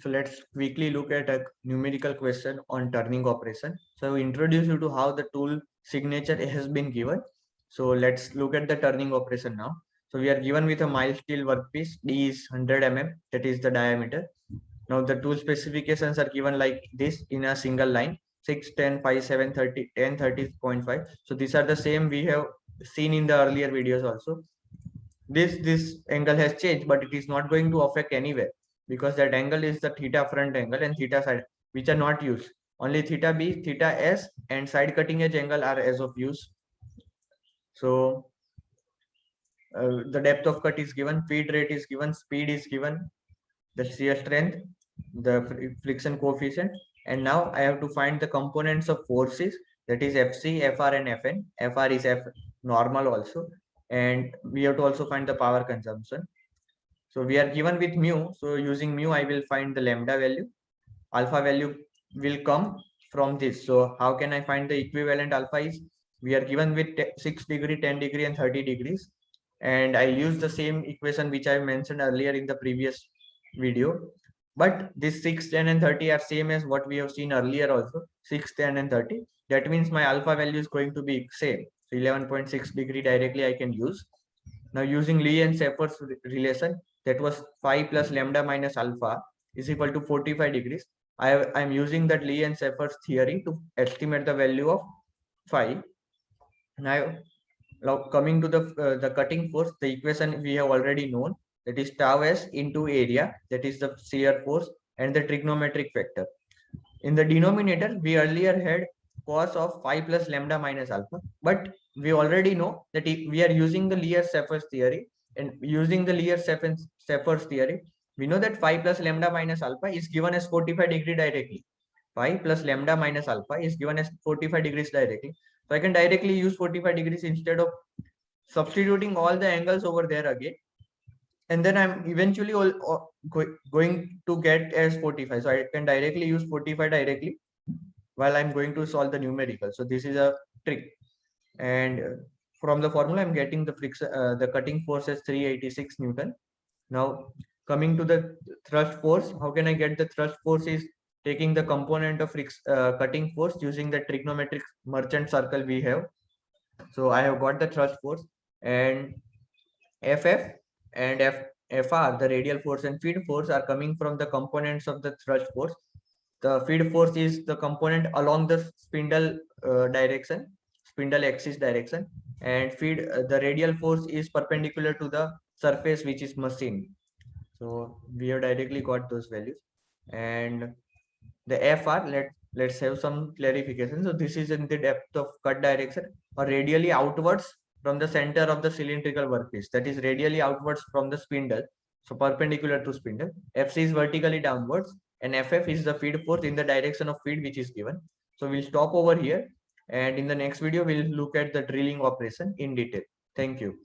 So let's quickly look at a numerical question on turning operation. So I will introduce you to how the tool signature has been given. So let's look at the turning operation now. So we are given with a mild steel workpiece. D is 100 mm, that is the diameter. Now the tool specifications are given like this in a single line: 6, 10, 5, 7, 30, 10, 30.5. So these are the same we have seen in the earlier videos also. This angle has changed, but it is not going to affect anywhere, because that angle is the theta front angle and theta side, which are not used. Only theta B, theta S, and side cutting edge angle are as of use. So the depth of cut is given, feed rate is given, speed is given, the shear strength, the friction coefficient, and now I have to find the components of forces, that is FC, FR, and FN. FR is F normal also, and we have to also find the power consumption. So we are given with mu. So using mu, I will find the lambda value. Alpha value will come from this. So how can I find the equivalent alpha is? We are given with 6 degree, 10 degree, and 30 degrees. And I use the same equation which I mentioned earlier in the previous video. But this 6, 10, and 30 are same as what we have seen earlier also. 6, 10, and 30. That means my alpha value is going to be same. So 11.6 degree directly I can use. Now using Lee and Schaeffer's relation, that was phi plus lambda minus alpha is equal to 45 degrees. I am using that Lee and Schaeffer's theory to estimate the value of phi. Now coming to the cutting force, the equation we have already known, that is tau s into area, that is the shear force, and the trigonometric factor. In the denominator, we earlier had cos of phi plus lambda minus alpha, but we already know that if we are using the Lear-Schaeffer's theory, and using the Lear-Schaeffer's theory, we know that phi plus lambda minus alpha is given as 45 degree directly. Phi plus lambda minus alpha is given as 45 degrees directly. So I can directly use 45 degrees instead of substituting all the angles over there again. And then I'm eventually going to get as 45. So I can directly use 45 directly while I'm going to solve the numerical. So this is a trick. And from the formula, I'm getting the cutting force as 386 Newton. Now coming to the thrust force, how can I get the thrust force? Is taking the component of cutting force using the trigonometric merchant circle we have. So I have got the thrust force, and FF and FR, the radial force and feed force, are coming from the components of the thrust force. The feed force is the component along the spindle direction, spindle axis direction, and the radial force is perpendicular to the surface which is machined. So we have directly got those values. And the FR, let's have some clarification. So this is in the depth of cut direction, or radially outwards from the center of the cylindrical workpiece, that is radially outwards from the spindle, so perpendicular to spindle. FC is vertically downwards, and FF is the feed force in the direction of feed which is given. So we'll stop over here, and in the next video we'll look at the drilling operation in detail. Thank you.